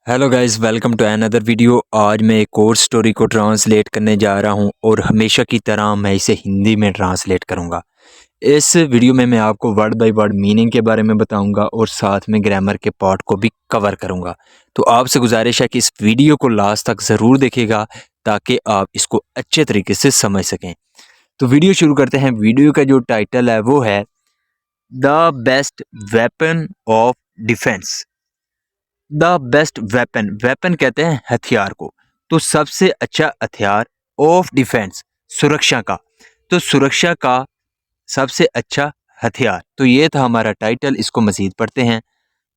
Hello guys, welcome to another video. आज मैं एक और स्टोरी को ट्रांसलेट करने जा रहा हूं और हमेशा की तरह मैं इसे हिंदी में ट्रांसलेट करूंगा। इस वीडियो में मैं आपको वर्ड बाय वर्ड मीनिंग के बारे में बताऊंगा और साथ में ग्रामर के पार्ट को भी कवर करूंगा। तो आपसे गुजारिश है कि इस वीडियो को लास्ट तक ज़रूर देखिएगा ताकि आप इसको अच्छे तरीके से समझ सकें। तो वीडियो शुरू करते हैं। वीडियो का जो टाइटल है वो है the best weapon of defence. The best weapon, weapon कहते हैं हथियार को, तो सबसे अच्छा हथियार ऑफ डिफेंस, सुरक्षा का। तो सुरक्षा का सबसे अच्छा हथियार, तो ये था हमारा टाइटल। इसको मजीद पढ़ते हैं।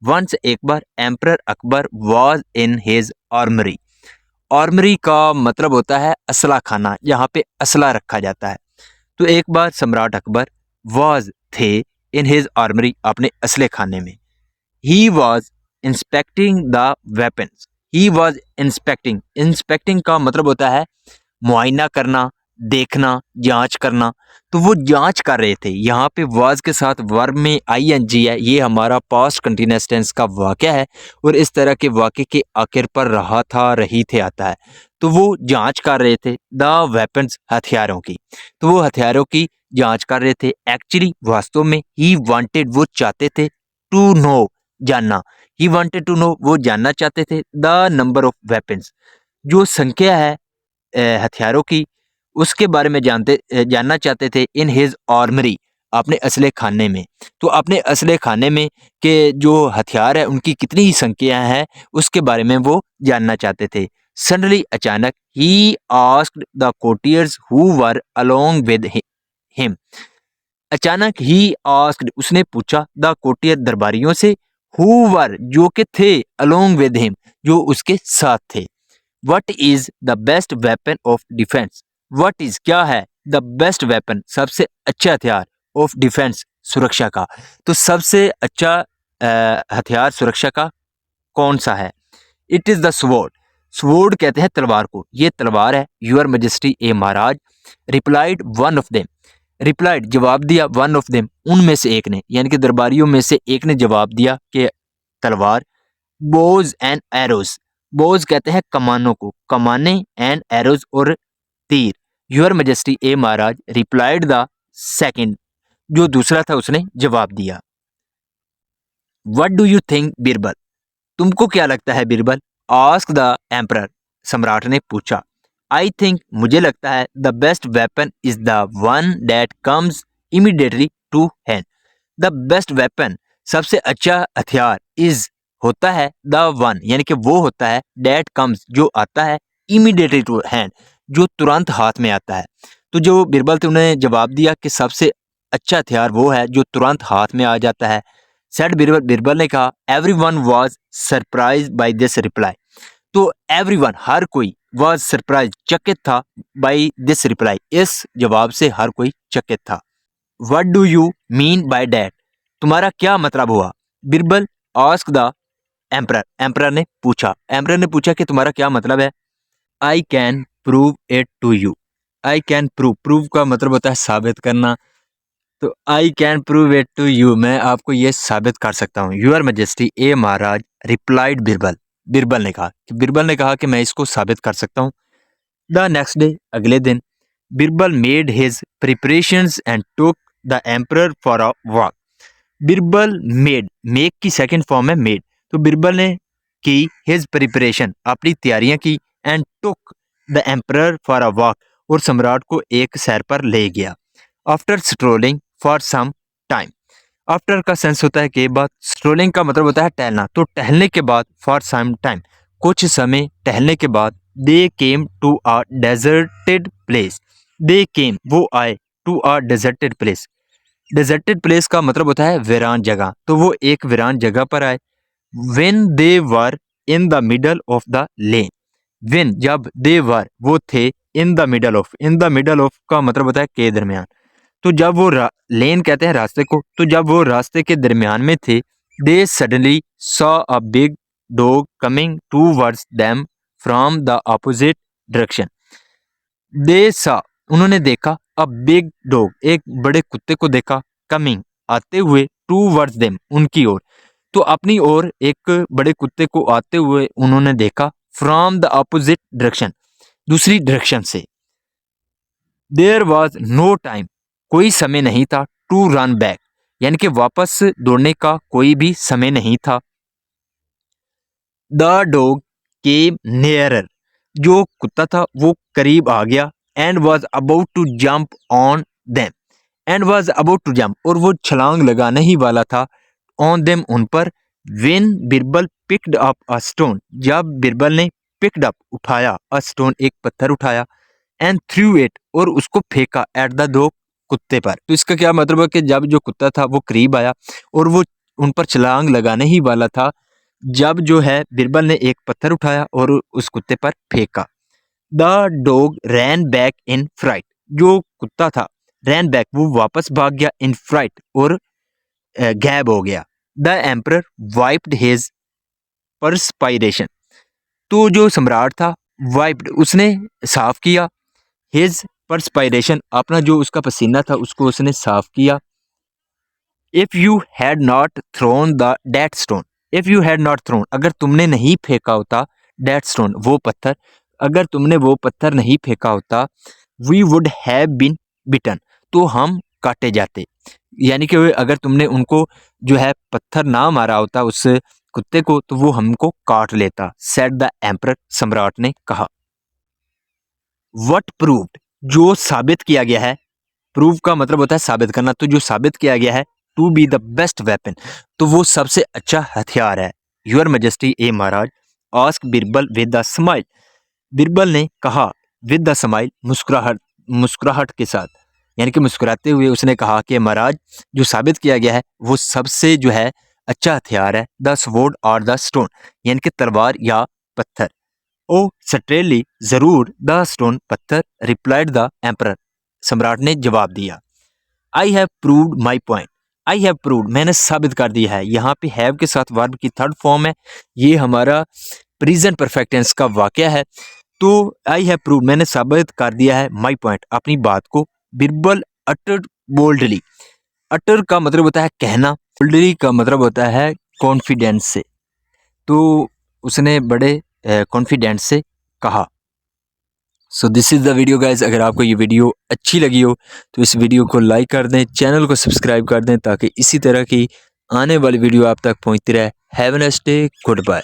वंस, एक बार, emperor Akbar was in his armoury. Armoury का मतलब होता है असला खाना, यहाँ पे असला रखा जाता है। तो एक बार सम्राट अकबर वाज थे इन हिज आर्मरी, अपने असले खाने में। He was inspecting the weapons. He was inspecting, inspecting का मतलब होता है मुआयना करना, देखना, जांच करना। तो वो जांच कर रहे थे। यहाँ पे वाज के साथ वर्ब में आईएनजी है। ये हमारा पास्ट कंटिन्यूअस टेंस का वाक्य है और इस तरह के वाक्य के आखिर पर रहा था, रही थे आता है। तो वो जांच कर रहे थे द वेपन्स, हथियारों की। तो वो हथियारों की जांच कर रहे थे। एक्चुअली, वास्तव में, ही वांटेड, वो चाहते थे, टू नो, जानना। ही वांटेड टू नो, वो जानना चाहते थे द नंबर ऑफ वेपन्स, जो संख्या है हथियारों की, उसके बारे में जानना चाहते थे। इन हिज आर्मरी, अपने असले खाने में। तो अपने असले खाने में के जो हथियार है उनकी कितनी ही संख्या है उसके बारे में वो जानना चाहते थे। सडनली, अचानक, he asked the courtiers who were along with him. अचानक, ही आस्क्ड, उसने पूछा, द कोर्टियर, दरबारियों से, हु वर, जो के थे, अलोंग विद हिम, जो उसके साथ थे। What is the best weapon of defence. What is, क्या है, द बेस्ट वेपन, सबसे अच्छा हथियार, ऑफ डिफेंस, सुरक्षा का। तो सबसे अच्छा हथियार सुरक्षा का कौन सा है? It is the sword. Sword कहते हैं तलवार को। ये तलवार है। यूर मजेस्टी, ए महाराज। Replied one of them, replied, जवाब दिया, वन ऑफ देम, उनमें से एक ने, यानी कि दरबारियों में से एक ने जवाब दिया कि तलवार। बोज एंड एरोज, बोज कहते हैं कमानों को, कमाने, एंड एरोज, और तीर। यूर मजेस्टी, ए महाराज। रिप्लाइड द सेकंड, जो दूसरा था उसने जवाब दिया। What do you think Birbal, तुमको क्या लगता है बीरबल। आस्क द एम्परर, सम्राट ने पूछा। आई थिंक, मुझे लगता है, the best weapon is the one that comes immediately to hand. The best weapon, सबसे अच्छा हथियार, इज, होता है, द वन, यानी कि वो होता है, दैट कम्स, जो आता है, इमीडिएटली टू हैंड, जो तुरंत हाथ में आता है। तो जो बीरबल थे उन्होंने जवाब दिया कि सबसे अच्छा हथियार वो है जो तुरंत हाथ में आ जाता है। सेड बीरबल, बीरबल ने कहा। Every one was surprise by this reply. तो एवरी वन, हर कोई, वॉज सरप्राइज, चकित था, बाई दिस रिप्लाई, इस जवाब से हर कोई चकित था। What do you mean by that, तुम्हारा क्या मतलब हुआ। Birbal ask the emperor, emperor ने पूछा, एम्परर ने पूछा कि तुम्हारा क्या मतलब है। I can prove it to you. I can prove, prove का मतलब होता है साबित करना। तो I can prove it to you, मैं आपको ये साबित कर सकता हूँ। यूर मजेस्टी, ए महाराज। रिप्लाइड बीरबल, बीरबल ने कहा कि मैं इसको साबित कर सकता हूँ। द नेक्स्ट डे, अगले दिन, Birbal made his preparations and took the emperor for a walk. Birbal made, make की सेकंड फॉर्म है मेड। तो बीरबल ने की हिज प्रिपरेशन, अपनी तैयारियां की, and took the emperor for a walk, और सम्राट को एक सैर पर ले गया। After strolling for some time, after का सेंस होता है के बाद, स्ट्रोलिंग का मतलब होता है टहलना। तो टहलने के बाद, फॉर सम टाइम, कुछ समय टहलने के बाद, they came to a deserted place. They came, वो आए, to a deserted place. Deserted place का मतलब होता है वीरान जगह। तो वो एक वीरान जगह पर आए। When they were in the middle of the lane. When, जब, दे वर, वो थे, in the middle of, in the middle of का मतलब होता है के दरमियान। तो जब वो लेन कहते हैं रास्ते को, तो जब वो रास्ते के दरमियान में थे, they suddenly saw a big dog coming towards them from the opposite direction. They saw, उन्होंने देखा, अ बिग डॉग, एक बड़े कुत्ते को देखा, कमिंग, आते हुए, टूवर्ड्स देम, उनकी ओर। तो अपनी ओर एक बड़े कुत्ते को आते हुए उन्होंने देखा फ्रॉम द अपोजिट डायरेक्शन, दूसरी डायरेक्शन से। देयर वॉज नो टाइम, कोई समय नहीं था, टू रन बैक, यानी कि वापस दौड़ने का कोई भी समय नहीं था। द डॉग केम नियरर, जो कुत्ता था वो करीब आ गया। And was about to jump on them, and was about to jump, और वो छलांग लगाने ही वाला था, ऑन देम, उन पर। When Birbal picked up a stone, जब बिरबल ने पिक्ड अप उठाया, अ स्टोन एक पत्थर उठाया, एंड थ्रू इट, और उसको फेंका, एट द डॉग, कुत्ते पर। तो इसका क्या मतलब है कि जब जो कुत्ता था वो करीब आया और वो उन पर छलांग लगाने ही वाला था, जब जो है बिरबल ने एक पत्थर उठाया और उस कुत्ते पर फेंका। The dog ran back in fright, जो कुत्ता था रैन बैक, वो वापस भाग गया, इन फ्राइट, और गैब हो गया। The emperor wiped his perspiration, तो जो सम्राट था वाइप्ड, उसने साफ किया, हिज परस्पायरेशन, अपना जो उसका पसीना था उसको उसने साफ किया। If you had not thrown the date stone, if you had not thrown, अगर तुमने नहीं फेंका होता, डेट स्टोन, वो पत्थर, अगर तुमने वो पत्थर नहीं फेंका होता, वी वुड हैव बीन बिटन, तो हम काटे जाते, यानी कि अगर तुमने उनको जो है पत्थर ना मारा होता उस कुत्ते को, तो वो हमको काट लेता, सेड द एम्परर, सम्राट ने कहा। वट प्रूव्ड, जो साबित किया गया है, प्रूव का मतलब होता है साबित करना, तो जो साबित किया गया है, to be the best weapon, तो वो सबसे अच्छा हथियार है। योर मैजेस्टी, ए महाराज, ask Birbal with the smile, Birbal ने कहा विद द स्माइल, मुस्कुराहट, मुस्कुराहट के साथ, यानी कि मुस्कुराते हुए उसने कहा कि महाराज, जो साबित किया गया है वो सबसे जो है अच्छा हथियार है, द स्वॉर्ड और द स्टोन, यानी कि तलवार या पत्थर। ओ सट्रेली, जरूर, द स्टोन, पत्थर, रिप्लाइड द एम्परर, सम्राट ने जवाब दिया। I have proved my point, I have proved, मैंने साबित कर दिया है, यहाँ पे हैव के साथ वर्ब की थर्ड फॉर्म है, ये हमारा प्रेजेंट परफेक्ट टेंस का वाक्य है। तो आई हैव प्रूव्ड, मैंने साबित कर दिया है, माई पॉइंट, अपनी बात को। बिरबल अटर्ड बोल्डली, अटर का मतलब होता है कहना, बोल्डली का मतलब होता है कॉन्फिडेंस से, तो उसने बड़े कॉन्फिडेंस से कहा। So this is the video guys, अगर आपको ये वीडियो अच्छी लगी हो तो इस वीडियो को लाइक कर दें, चैनल को सब्सक्राइब कर दें, ताकि इसी तरह की आने वाली वीडियो आप तक पहुंचती रहे। Have a nice day, good bye.